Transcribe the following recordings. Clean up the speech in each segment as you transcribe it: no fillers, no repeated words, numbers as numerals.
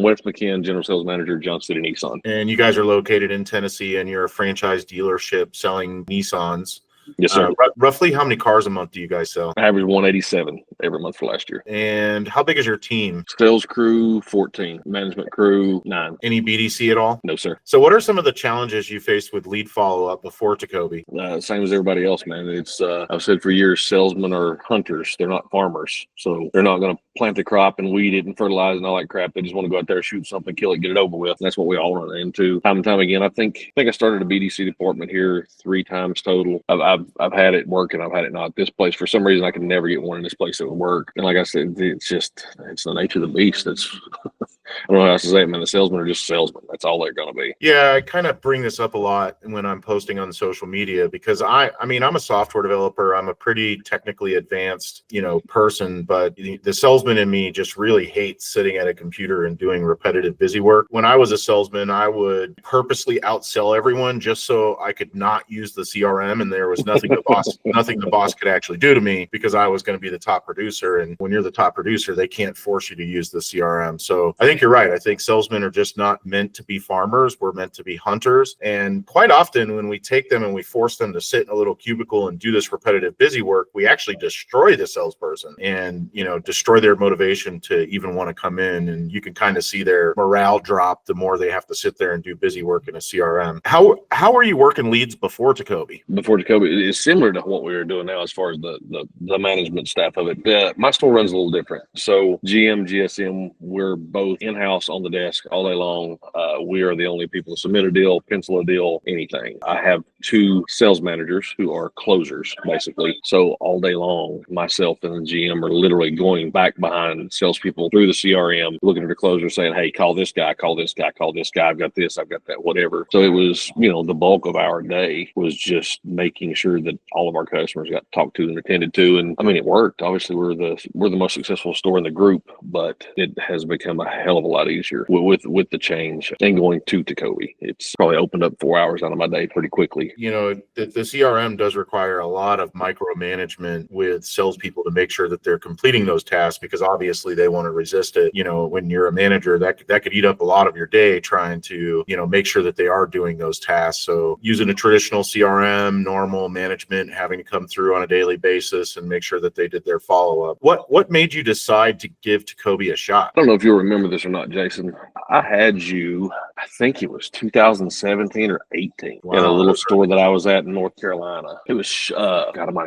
I'm Wes McKeehan, General Sales Manager, Johnson City Nissan. And you guys are located in Tennessee, and you're a franchise dealership selling Nissans. Yes, sir. Roughly how many cars a month do you guys sell? I averaged 187 every month for last year. And how big is your team? Sales crew, 14. Management crew, 9. Any BDC at all? No, sir. So what are some of the challenges you faced with lead follow-up before TECOBI? Same as everybody else, man. It's I've said for years, salesmen are hunters. They're not farmers. So they're not going to plant the crop and weed it and fertilize and all that crap. They just want to go out there, shoot something, kill it, get it over with. And that's what we all run into time and time again. I think I started a BDC department here 3 times total. I've had it working. I've had it not. This place, for some reason, I could never get one in this place that would work. And like I said, it's the nature of the beast. It's I don't know how else to say it, man. The salesmen are just salesmen. That's all they're going to be. Yeah, I kind of bring this up a lot when I'm posting on social media because I mean, I'm a software developer. I'm a pretty technically advanced, person, but the salesman in me just really hates sitting at a computer and doing repetitive busy work. When I was a salesman, I would purposely outsell everyone just so I could not use the CRM, and there was nothing the boss could actually do to me because I was going to be the top producer. And when you're the top producer, they can't force you to use the CRM. So I think you're right. I think salesmen are just not meant to be farmers. We're meant to be hunters. And quite often when we take them and we force them to sit in a little cubicle and do this repetitive busy work, we actually destroy the salesperson and, destroy their motivation to even want to come in. And you can kind of see their morale drop the more they have to sit there and do busy work in a CRM. How are you working leads before TECOBI? Before TECOBI, it's similar to what we were doing now as far as the management staff of it. My store runs a little different. So GM, GSM, we're both in-house on the desk all day long. We are the only people to submit a deal, pencil a deal, anything. I have 2 sales managers who are closers, basically. So all day long, myself and the GM are literally going back behind salespeople through the CRM, looking at the closer, saying, hey, call this guy, call this guy, call this guy. I've got this, I've got that, whatever. So it was, the bulk of our day was just making sure that all of our customers got talked to and attended to. And I mean, it worked. Obviously, we're the most successful store in the group, but it has become a hell of a lot easier with the change and going to TECOBI. It's probably opened up 4 hours out of my day pretty quickly. The CRM does require a lot of micromanagement with salespeople to make sure that they're completing those tasks because obviously they want to resist it. When you're a manager, that could eat up a lot of your day trying to, make sure that they are doing those tasks. So using a traditional CRM, normal management, having to come through on a daily basis and make sure that they did their follow-up. What made you decide to give TECOBI a shot? I don't know if you'll remember this or not, Jason. I had you, I think it was 2017 or 18, in a little store that I was at in North Carolina. It was,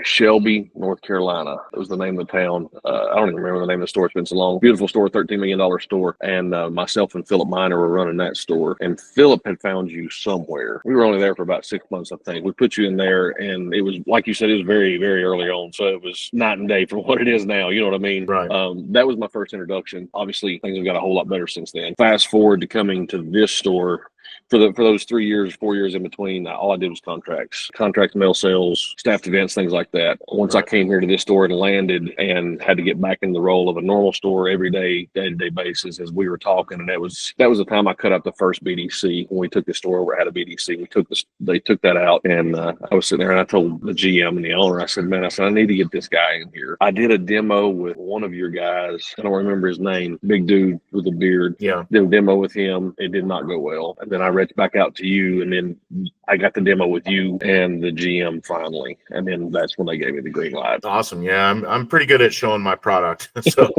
Shelby, North Carolina. It was the name of the town. I don't even remember the name of the store. It's been so long. Beautiful store, $13 million store. And myself and Philip Miner were running that store. And Philip had found you somewhere. We were only there for about 6 months, I think. We put you in there, and it was, like you said, it was very, very early on. So it was night and day from what it is now. You know what I mean? Right. That was my first introduction. Obviously, things have got a whole lot better since then. Fast forward to coming to this store. For those 4 years in between, all I did was contract mail sales, staffed events, things like that. Once I came here to this store and landed and had to get back in the role of a normal store every day, day-to-day basis as we were talking, and that was the time I cut out the first BDC. When we took the store over, had a BDC. They took that out, and I was sitting there and I told the GM and the owner, I said, I need to get this guy in here. I did a demo with one of your guys. I don't remember his name. Big dude with a beard. Yeah. Did a demo with him. It did not go well. And then I reached back out to you, and then I got the demo with you and the GM finally, and then that's when they gave me the green light. Awesome. Yeah, I'm pretty good at showing my product. So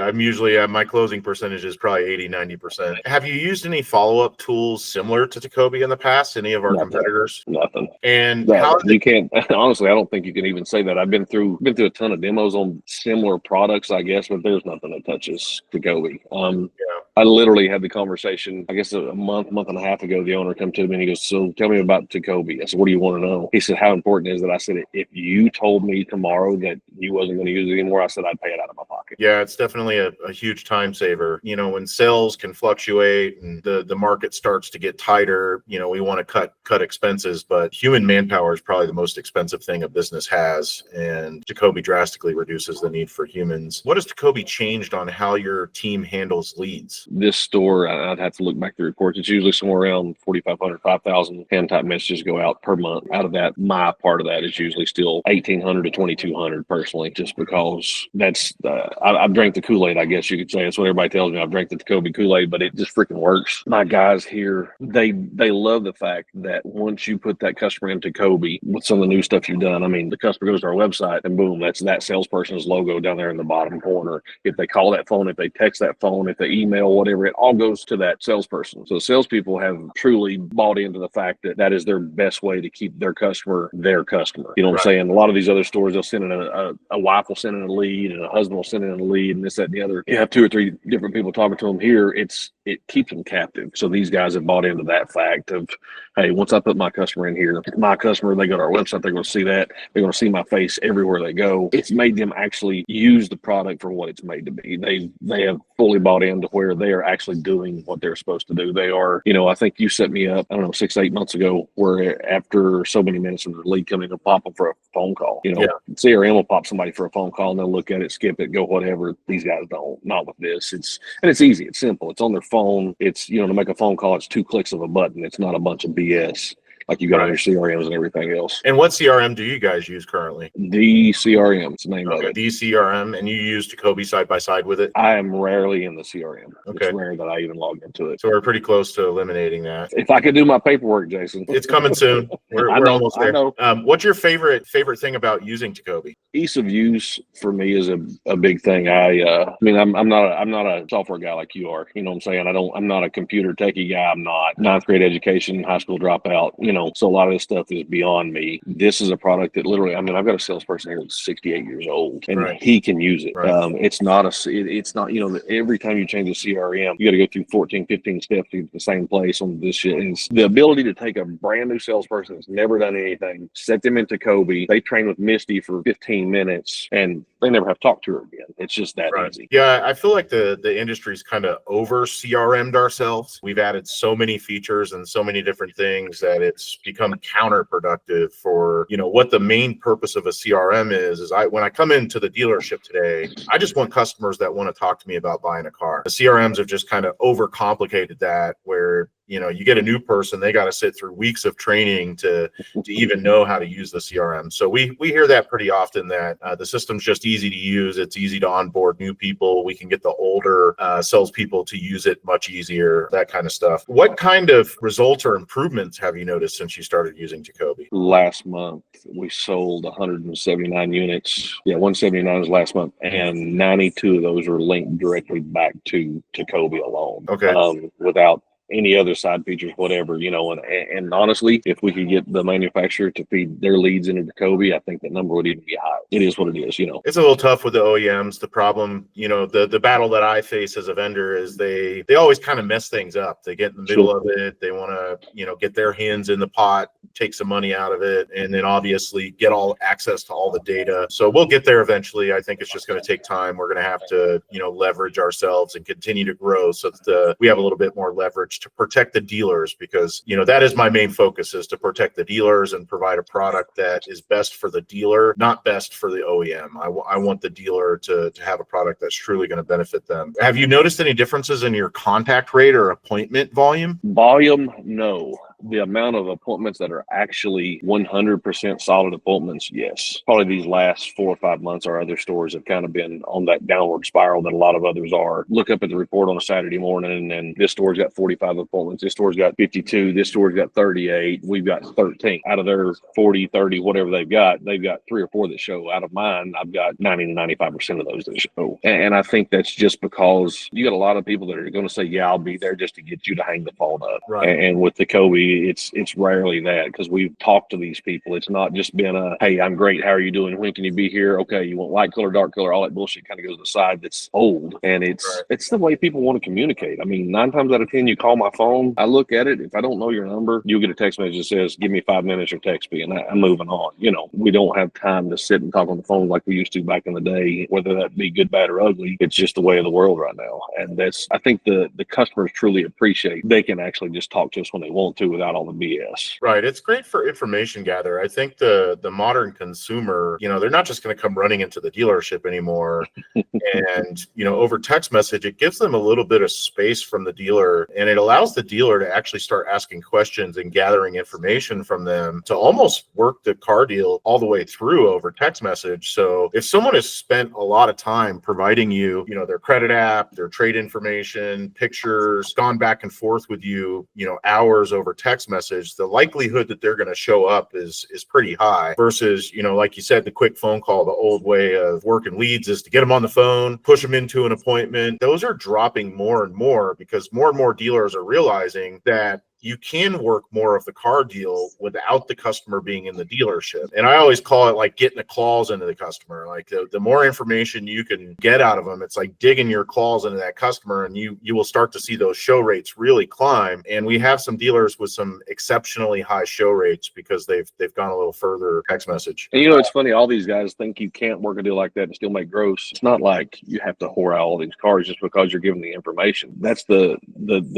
I'm usually my closing percentage is probably 80-90%. Have you used any follow-up tools similar to TECOBI in the past? Any of our competitors? Nothing. And you can't honestly, I don't think you can even say that. I've been through a ton of demos on similar products, I guess, but there's nothing that touches TECOBI. I literally had the conversation, I guess a month and a half ago. The owner come to me and he goes, so tell me about TECOBI. I said, what do you want to know? He said, how important is that? I said, if you told me tomorrow that you wasn't going to use it anymore, I said, I'd pay it out of my pocket. Yeah, it's definitely a huge time saver. When sales can fluctuate and the market starts to get tighter, we want to cut expenses, but human manpower is probably the most expensive thing a business has. And TECOBI drastically reduces the need for humans. What has TECOBI changed on how your team handles leads? This store, I'd have to look back at the reports. It's usually somewhere around 4,500, 5,000 hand type messages go out per month. Out of that, my part of that is usually still 1,800 to 2,200 personally, just because that's, I've drank the Kool-Aid, I guess you could say. That's what everybody tells me. I've drank the TECOBI Kool-Aid, but it just freaking works. My guys here, they love the fact that once you put that customer into TECOBI with some of the new stuff you've done, I mean, the customer goes to our website and boom, that's that salesperson's logo down there in the bottom corner. If they call that phone, if they text that phone, if they email, whatever, it all goes to that salesperson. So salespeople have truly bought into the fact that that is their best way to keep their customer their customer. You know what I'm saying? A lot of these other stores, they'll send in a wife will send in a lead and a husband will send in a lead and this, that, and the other. You have 2 or 3 different people talking to them. Here, it keeps them captive. So these guys have bought into that fact of, hey, once I put my customer in here, my customer, they go to our website, they're going to see that. They're going to see my face everywhere they go. It's made them actually use the product for what it's made to be. They have fully bought into where they are actually doing what they're supposed to do. They are, I think you set me up, I don't know, 6, 8 months ago, where after so many minutes of the lead coming, they'll pop them for a phone call. CRM will pop somebody for a phone call and they'll look at it, skip it, go whatever. These guys don't. Not with this. It's easy. It's simple. It's on their phone. It's, to make a phone call, it's 2 clicks of a button. It's not a bunch of BS like you got on your CRMs and everything else. And what CRM do you guys use currently? The CRM is the name of it. The CRM, and you use TECOBI side by side with it? I am rarely in the CRM. Okay. It's rare that I even log into it. So we're pretty close to eliminating that. If I could do my paperwork, Jason. It's coming soon. We're almost there. I know. What's your favorite thing about using TECOBI? Ease of use for me is a big thing. I'm not a software guy like you are. You know what I'm saying? I'm not a computer techie guy. I'm not 9th grade education, high school dropout. So a lot of this stuff is beyond me. This is a product that literally, I've got a salesperson here that's 68 years old and he can use it. It's not every time you change a CRM, you got to go through 14, 15 steps to get to the same place on this shit. And it's the ability to take a brand new salesperson that's never done anything, set them into TECOBI, they train with Misty for 15 minutes and they never have talked to her again. It's just that easy. Yeah, I feel like the industry's kind of over CRM'd ourselves. We've added so many features and so many different things that it's become counterproductive for what the main purpose of a CRM is when I come into the dealership today, I just want customers that want to talk to me about buying a car. The CRMs have just kind of overcomplicated that, where you get a new person, they got to sit through weeks of training to even know how to use the CRM. So we hear that pretty often, that the system's just easy to use. It's easy to onboard new people. We can get the older salespeople to use it much easier, that kind of stuff. What kind of results or improvements have you noticed since you started using TECOBI? Last month, we sold 179 units. Yeah, 179 was last month, and 92 of those were linked directly back to TECOBI alone. Okay. Without any other side features, whatever, and honestly, if we could get the manufacturer to feed their leads into TECOBI, I think the number would even be higher. It is what it is, It's a little tough with the OEMs. The problem, the battle that I face as a vendor is they always kind of mess things up. They get in the middle of it. They want to, get their hands in the pot, take some money out of it, and then obviously get all access to all the data. So we'll get there eventually. I think it's just going to take time. We're going to have to, leverage ourselves and continue to grow so that we have a little bit more leverage to protect the dealers, because that is my main focus, is to protect the dealers and provide a product that is best for the dealer, not best for the OEM. I want the dealer to have a product that's truly going to benefit them. Have you noticed any differences in your contact rate or appointment volume? No. The amount of appointments that are actually 100% solid appointments, yes. Probably these last 4 or 5 months, our other stores have kind of been on that downward spiral that a lot of others are. Look up at the report on a Saturday morning, and this store's got 45 appointments. This store's got 52. This store's got 38. We've got 13. Out of their 40, 30, whatever they've got 3 or 4 that show. Out of mine, I've got 90 to 95% of those that show. And I think that's just because you got a lot of people that are going to say, yeah, I'll be there, just to get you to hang the phone up. Right. And with TECOBI, it's rarely that, because we've talked to these people. It's not just been hey, I'm great, how are you doing, when can you be here, okay, you want light color, dark color, all that bullshit kind of goes to the side. That's old, and it's the way people want to communicate. I mean, 9 times out of 10, you call my phone, I look at it, if I don't know your number, you'll get a text message that says, give me 5 minutes or text me, and I'm moving on. We don't have time to sit and talk on the phone like we used to back in the day, whether that be good, bad, or ugly. It's just the way of the world right now, and I think the customers truly appreciate they can actually just talk to us when they want to, without all the BS. Right. It's great for information gather. I think the modern consumer, they're not just going to come running into the dealership anymore. And, over text message, it gives them a little bit of space from the dealer, and it allows the dealer to actually start asking questions and gathering information from them to almost work the car deal all the way through over text message. So if someone has spent a lot of time providing you, their credit app, their trade information, pictures, gone back and forth with you, hours over text message, the likelihood that they're going to show up is pretty high versus, like you said, the quick phone call. The old way of working leads is to get them on the phone, push them into an appointment. Those are dropping more and more because more and more dealers are realizing that you can work more of the car deal without the customer being in the dealership. And I always call it like getting the claws into the customer. Like the more information you can get out of them, it's like digging your claws into that customer, and you will start to see those show rates really climb. And we have some dealers with some exceptionally high show rates because they've gone a little further text message. And it's funny, all these guys think you can't work a deal like that and still make gross. It's not like you have to whore out all these cars just because you're giving the information. That's the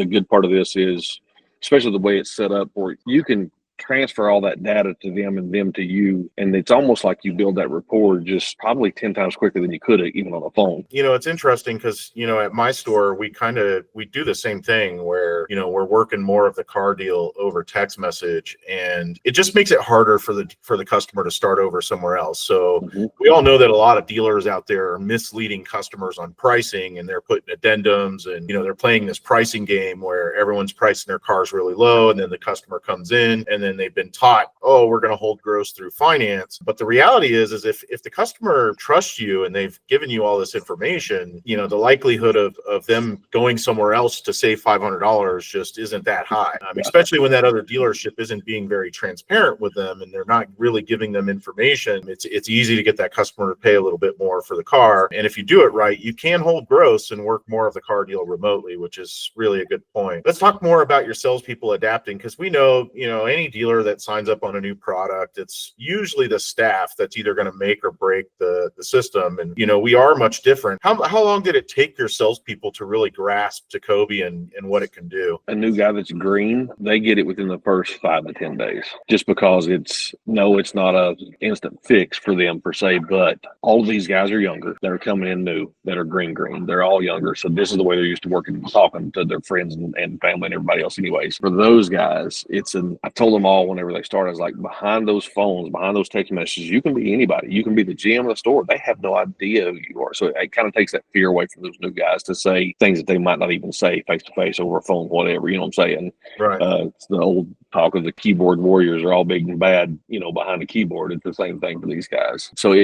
good part of this is, especially the way it's set up, where you can transfer all that data to them and them to you. And it's almost like you build that rapport just probably 10 times quicker than you could have even on the phone. It's interesting because, at my store, we do the same thing where, we're working more of the car deal over text message, and it just makes it harder for the customer to start over somewhere else. So we all know that a lot of dealers out there are misleading customers on pricing, and they're putting addendums, and, they're playing this pricing game where everyone's pricing their cars really low, and then the customer comes in, and then they've been taught, oh, we're going to hold gross through finance. But the reality is if the customer trusts you and they've given you all this information, the likelihood of them going somewhere else to save $500 just isn't that high, especially when that other dealership isn't being very transparent with them and they're not really giving them information. It's easy to get that customer to pay a little bit more for the car. And if you do it right, you can hold gross and work more of the car deal remotely, which is really a good point. Let's talk more about your salespeople adapting, because we know, any dealer that signs up on a new product, it's usually the staff that's either going to make or break the system. And, we are much different. How long did it take your salespeople to really grasp TECOBI and what it can do? A new guy that's green, they get it within the first 5 to 10 days, just because it's not a instant fix for them per se, but all of these guys are younger. They're coming in new, that are green. They're all younger. So this is the way they're used to working, talking to their friends and family and everybody else anyways. For those guys, I told them all whenever they started, I was like, behind those phones, behind those text messages, you can be anybody. You can be the GM of the store. They have no idea who you are. So it kind of takes that fear away from those new guys to say things that they might not even say face to face over a phone, whatever, you know what I'm saying? Right. It's the old talk of the keyboard warriors are all big and bad, behind the keyboard. It's the same thing for these guys. So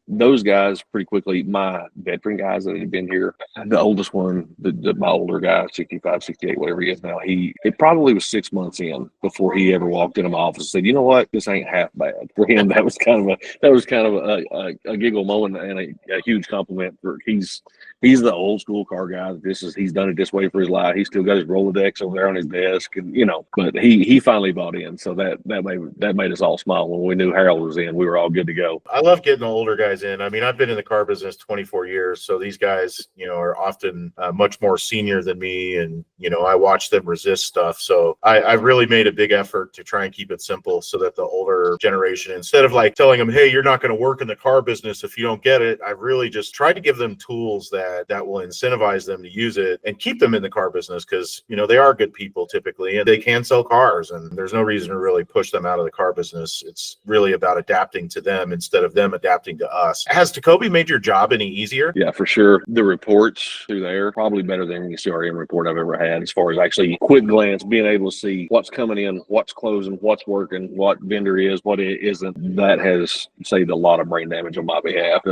those guys pretty quickly, my veteran guys that have been here, the oldest one, my older guy, 65, 68, whatever he is now, it probably was 6 months in before he ever walked into my office and said, you know what, this ain't half bad. For him, that was kind of a giggle moment and a huge compliment. For he's the old school car guy. He's done it this way for his life. He's still got his Rolodex over there on his desk, and but he finally bought in. So that made us all smile when we knew Harold was in. We were all good to go. I love getting the older guys in. I mean, I've been in the car business 24 years, so these guys, are often much more senior than me, and I watch them resist stuff. So I've really made a big effort to try and keep it simple so that the older generation, instead of like telling them, hey, you're not going to work in the car business if you don't get it, I've really just tried to give them tools that will incentivize them to use it and keep them in the car business, because they are good people typically, and they can sell cars, and there's no reason to really push them out of the car business. It's really about adapting to them instead of them adapting to us. Has TECOBI made your job any easier? Yeah, for sure. The reports through there probably better than any CRM report I've ever had, as far as actually quick glance, being able to see what's coming in, what's closing, what's working, what vendor is, what it isn't. That has saved a lot of brain damage on my behalf.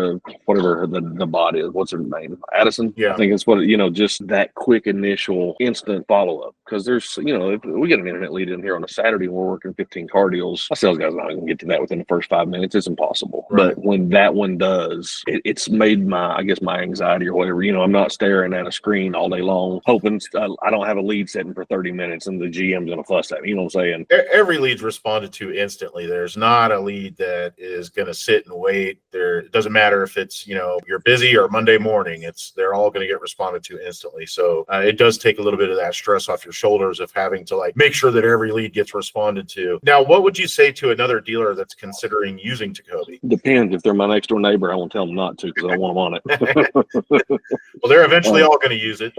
Whatever the bot is, what's her name? Addison? Yeah. I think it's what, just that quick initial instant follow-up. Because there's, if we get an internet lead in here on a Saturday and we're working 15 car deals, my sales guy's not going to get to that within the first 5 minutes. It's impossible. Right. But when that one does, it's made my anxiety or whatever. I'm not staring at a screen all day long, hoping I don't have a lead sitting for 30 minutes and the GM's going to fuss at me. You know what I'm saying? Every lead's responded to instantly. There's not a lead that is going to sit and wait. It doesn't matter if it's, you're busy or Monday morning, they're all going to get responded to instantly. So it does take a little bit of that stress off your shoulders of having to like make sure that every lead gets responded to. Now, what would you say to another dealer that's considering using TECOBI? Depends. If they're my next door neighbor, I won't tell them not to because I don't want them on it. Well, they're eventually all going to use it.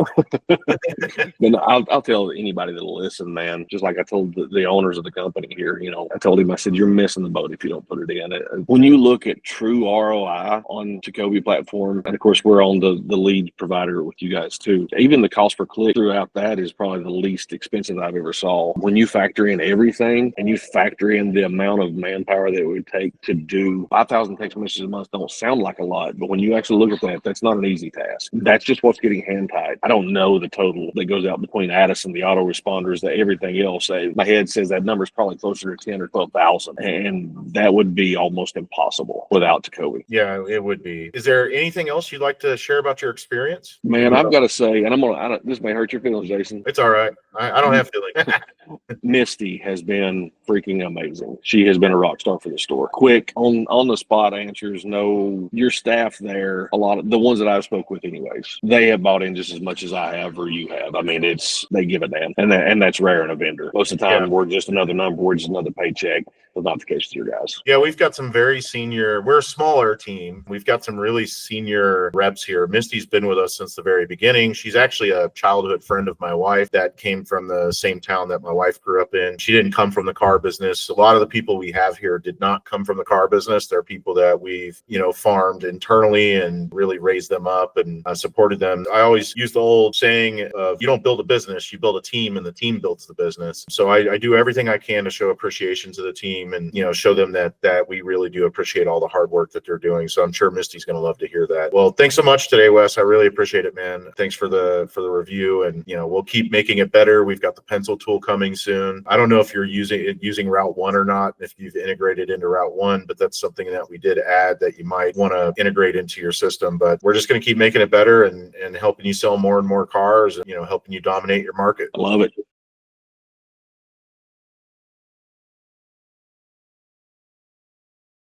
But I'll tell anybody that'll listen, man. Just like I told the owners of the company here, I told him, I said, you're missing the boat if you don't put it in. When you look at true ROI on TECOBI platform, and of course we're on the lead provider with you guys too. Even the cost per click throughout that is probably the least expensive I've ever saw. When you factor in everything and you factor in the amount of manpower that it would take to do 5,000 text messages a month, don't sound like a lot, but when you actually look at that, that's not an easy task. That's just what's getting hand tied. I don't know the total that goes out between Addison, the autoresponders, that everything else. My head says that number is probably closer to 10 or 12,000, and that would be almost impossible without TECOBI. Yeah, it would be. Is there anything else you'd like to share about your experience? Man, I've got to say, and this may hurt your feelings, Jason. It's all right. I don't have feelings. Misty has been freaking amazing. She has been a rock star for the store. Quick, on the spot answers. No, your staff there, a lot of the ones that I've spoke with anyways, they have bought in just as much as I have or you have. I mean, they give a damn. And that's rare in a vendor. Most of the time, we're just another number. We're just another paycheck. That's not the case with your guys. Yeah, we've got some very senior, we're a smaller team. We've got some really senior reps here. Misty's been with us since the very beginning. She's actually a childhood friend of my wife that came from the same town that my wife grew up in. She didn't come from the car business. A lot of the people we have here did not come from the car business. They're people that we've, farmed internally and really raised them up and supported them. I always use the old saying of, you don't build a business, you build a team, and the team builds the business. So I do everything I can to show appreciation to the team and show them that we really do appreciate all the hard work that they're doing. So I'm sure Misty's going to love to hear that. Well, thanks so much today, Wes. I really appreciate it, man. Thanks for the review, and we'll keep making it better. We've got the pencil tool coming soon. I don't know if you're using Route 1 or not, if you've integrated into Route 1, but that's something that we did add that you might want to integrate into your system. But we're just going to keep making it better and helping you sell more and more cars and helping you dominate your market. I love it.